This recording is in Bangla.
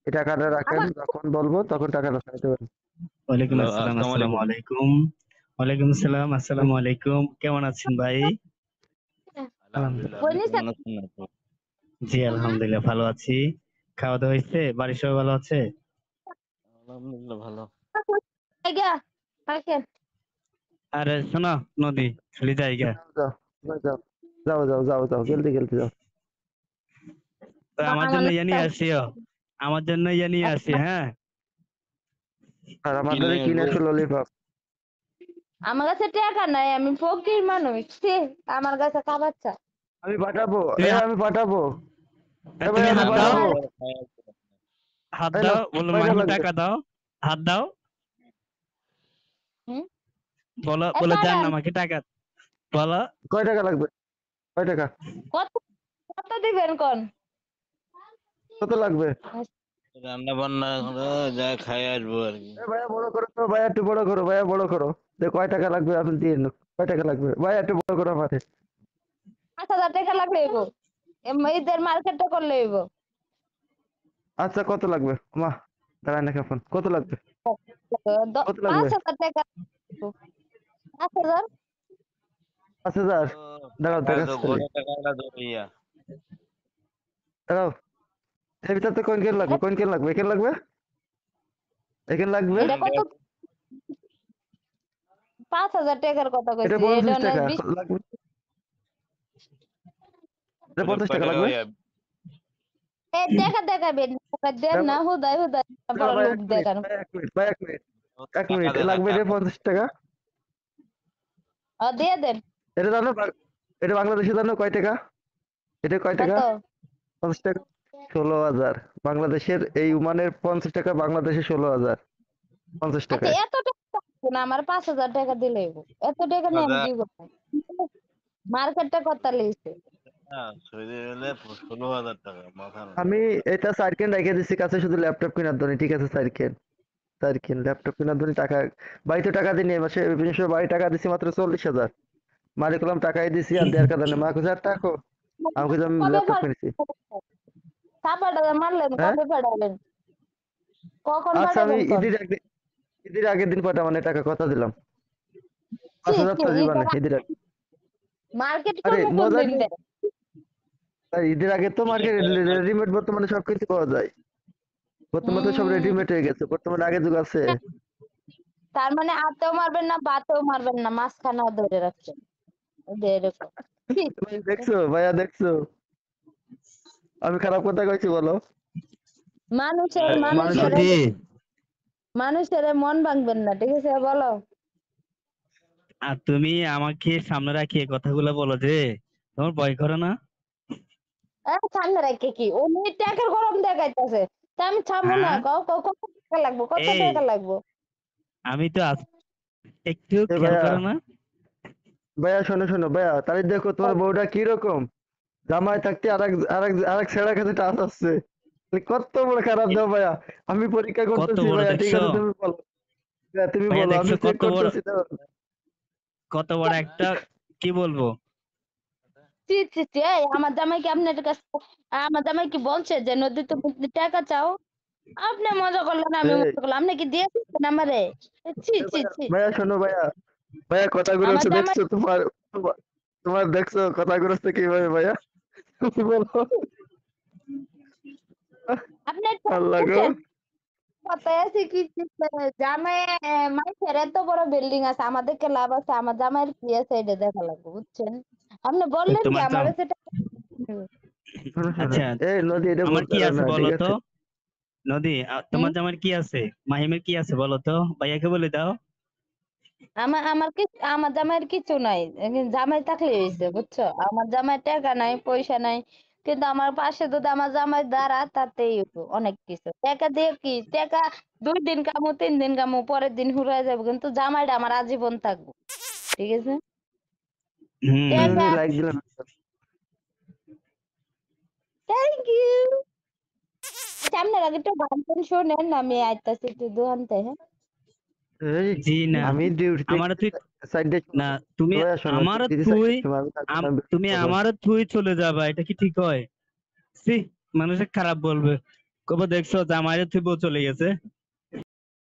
এই টাকাটা রাখেন, আমার যখন বলবো তখন টাকাটা পাঠাতে পারেন। ওয়ালাইকুম হ্যালো, আসসালাম। আসসালামু আসসালামু আলাইকুম। আলাইকুম। ওয়ালাইকুম আসসালাম। আসসালামু আলাইকুম। কেমন আছেন ভাই? আলহামদুলিল্লাহ, আপনি বলিস কেমন আছেন আপু? জি আলহামদুলিল্লাহ ভালো আছি। খাওয়া দাওয়া হয়েছে? বাড়ির সবাই ভালো আছে? আলহামদুলিল্লাহ ভালো। জায়গা রাখেন। আরে শোনো নদী, খালি জায়গা। যাও যাও যাও যাও যাও যাও জলদি জলদি যাও। তো আমার জন্য ইয়ে নিয়ে বাংলাদেশ আসিও। আমার জন্য ইয়ে নিয়ে আসি, হ্যাঁ? আর কি আমাদের নিয়ে কিনে আসবো? আসো ললিপপ। আমার কাছে টাকা নাই, আমি ফকির মানুষ। ছি, আমার কাছে খাবার চা। আমি পাঠাবো, তুমি আমি পাঠাবো। ভাই তুমি আমি হাত আমার দাও, পাঠাবো। পরে খাই আসবো। হাত এই নাও, দাও, বলো কয়টা মাহিমে লাগবে? টাকা দাও। হাত দাও, হুম, বলো এ বলে দেন পাঠান। আমাকে টাকা। বলো। কয় টাকা লাগবে? কয় টাকা? কত কত দিবেন কোন? কত লাগবে? রান্না বান্না করে যা খাই আসবো আর কি। ভাইয়া বড় করো তো, ভাইয়া একটু বড় করো, ভাইয়া বড় করো। যে কয় টাকা লাগবে আপনি দিয়ে দিন। কয় টাকা লাগবে ভাইয়া একটু বড় করো আমারে। 5,000 টাকা লাগবে এগো। ঈদের মার্কেটটা করলে এগো। আচ্ছা কত লাগবে মা? দাঁড়ান না ফোন, কত লাগবে? কত লাগবে? 5,000 টাকা। 5,000। 5,000? ও, দাঁড়াও টাকা তো দেখাচ্ছি তাহলে। ঘরে টাকাটা ধরিয়া। দাঁড়াও, এর ভিতর তো কোন কেন লাগবে? কোন কেন লাগবে? এখানে লাগবে? এখানে লাগবে? এটা কত? 5,000 টাকার কথা এটা কইছি, এটা 50 নয় টাকা 20। লাগবে। এটা এটা 50 কয় টাকা টাকা লাগবে। ভাইয়া? এই টাকা দেখাবেন, টাকা দেন না, দাঁড়াও, হুদাই হুদাই দাঁড়াও তারপরে ভাই লোক এক মিনিট, দেখান। ভাই এক মিনিট, ভাই এক মিনিট, এক টাকা মিনিট এ দেন লাগবে রে টাকা। 50 টাকা। দিয়ে দেন। এটা জানো এটা বাংলাদেশে জানো কয় টাকা? এটা কয় টাকা? কত? 50 টাকা। 16,000 বাংলাদেশের, এই ওমানের 50 টাকা, বাংলাদেশে 16,000 50 আচ্ছা, টাকায়। এত টাকা লাগবে না, আমার 5,000 টাকা দিলে হইবো। এত টাকা নিয়ে আমি হাজার কি করবো? মার্কেটটা কত লেগেছে? টাকা সৌদি হলে 16,000 টাকা মাথা নষ্ট। আমি এটা সাইডকেন রেখে দিচ্ছি কাছে, শুধু ল্যাপটপ কেনার জন্য। ঠিক আছে সাইডকেন, সাইডকেন ল্যাপটপ কেনার জন্য টাকা। বাড়িতে টাকা দিই নি মাসে, বিশেষ করে বাড়ি টাকা দিছি মাত্র 40,000। মারে কলাম টাকাই দিছি আর দেড় কাজা নেই। মা কোথায় আর টাকা? আমি কোথায় আমি কবে ল্যাপটপ কিনেছি। চাপাটা মারলেন, হ্যাঁ কবে পাঠালেন? কখন আচ্ছা, আমি পাঠাবেন কোন? ঈদের আগের দিন পাঠা মানে টাকা কথা দিলাম। ছি 5,000 ছি, তো দিবা না ঈদের ঈদের আগে। মার্কেট আরে করবো কোন মজা দিন নেই। দেয়? ঈদের আগে তো ঈদের মার্কেট পরে মার্কেট। রেডিমেড বর্তমানে সবকিছু পাওয়া যায়। বর্তমানে তো সব হুম, রেডিমেড হয়ে গেছে, বর্তমানে আগে যুগ আছে। তার মানে হাতেও মারবেন না, বাতেও মারবেন না, মাঝখানেও ধরে রাখছেন। এই যে এরকম। ছি, ছি, তুমি ছি। দেখছো ভাইয়া, দেখছো আমি খারাপ কথা কইছি বলো? মানুষের হ্যাঁ, মানুষের নদী, মানুষের মন ভাঙবেন না, ঠিক আছে? বলো। আর তুমি আমাকে সামনে রাখি এই কথাগুলো বলো যে, তোমার ভয় করে না? সামনে রেখে কি উনি টাকার গরম দেখাইতেছে? তা আমি থামবো না। হ্যাঁ, কও কও, কত টাকা লাগবে, কত এই টাকা লাগবে? আমি তো একটু এ খেয়াল ভাইয়া, করো না? ভাইয়া শোনো শোনো ভাইয়া, তাহলে দেখো তোমার বউটা কি রকম। জামাই থাকতে আরেক আরেক আরেক ছেঁড়া কাছে টাচ আসছে। কত বড় খারাপ দাও ভাইয়া। আমি পরীক্ষা কত করতেছি বড় ভাইয়া, ঠিক দেখছো? আছে তুমি বলো। ভাইয়া, তুমি ভাইয়া বলো, আমি দেখছো চেক করতেছি তো। কত বড় একটা, কি বলবো? ছি ছি ছি, এই আমার জামাই কি আপনার কাছে, আমার জামাই কি বলছে যে নদী তুমি টাকা চাও? আপনি মজা করলেন, আমি এই মজা করলাম, আপনি কি দিয়েছেন আমারে? ছি ছি ভাইয়া, ছি। ভাইয়া শোনো ভাইয়া, ভাইয়া কথাগুলো আমার হচ্ছে জামাই দেখছো তোমার, তোমার তোমার দেখছো কথাগুলো হচ্ছে কিভাবে ভাইয়া, তুমি বলো। আপনি আল্লাহ গো। দেখছেন কথায় আছে কি যে, জামাই মানুষের এত বড় বিল্ডিং আছে, আমাদেরকে লাভ আছে, আমার জামাইয়ের কি আছে এটা দেখা লাগবে, বুঝছেন? আপনি বললেন কি তোমার তো আমার কাছে টাকা নেই? শোনো শোনো, আচ্ছা, এই নদী এটা আমার বলতে কি পারো আছে না, বলো ঠিক তো? আছে। নদী, হুম? তোমার জামার কি আছে? মাহিমের কি আছে বলো তো? ভাইয়াকে বলে দাও। আমার আমার কি, আমার জামাইয়ের কিছু নাই। জামাই থাকলে হয়েছে, বুঝছো? আমার জামাই টাকা নাই, পয়সা নাই, কিন্তু আমার পাশে যদি আমার জামাই দাঁড়া, তাতেই হইবো অনেক কিছু। টাকা দিয়ে কি, টাকা 2 দিন কামো, 3 দিন কামো, পরের দিন ফুরায় যাবো, কিন্তু জামাইটা আমার আজীবন থাকবো, ঠিক আছে? টাকা। লাইক দিলাম। Thank you. আচ্ছা, আপনার আগে একটু গান টান শোনেন, আমি আইতাছি একটু দোকানতে, হ্যাঁ? এই জি না, আমি ডিউটিতে আমার তুই সাইডে, না, তুমি ভাইয়া শোনো, আমার ডিউটিতে তুই সাইডে সময় আমি থাকবো না, আমি বেরোবো তুমি তখন। আমার তুই চলে যাবা, এটা কি ঠিক হয়? সি, মানুষে খারাপ বলবে। কবে দেখছো জামাইরে থুই বউ চলে গেছে?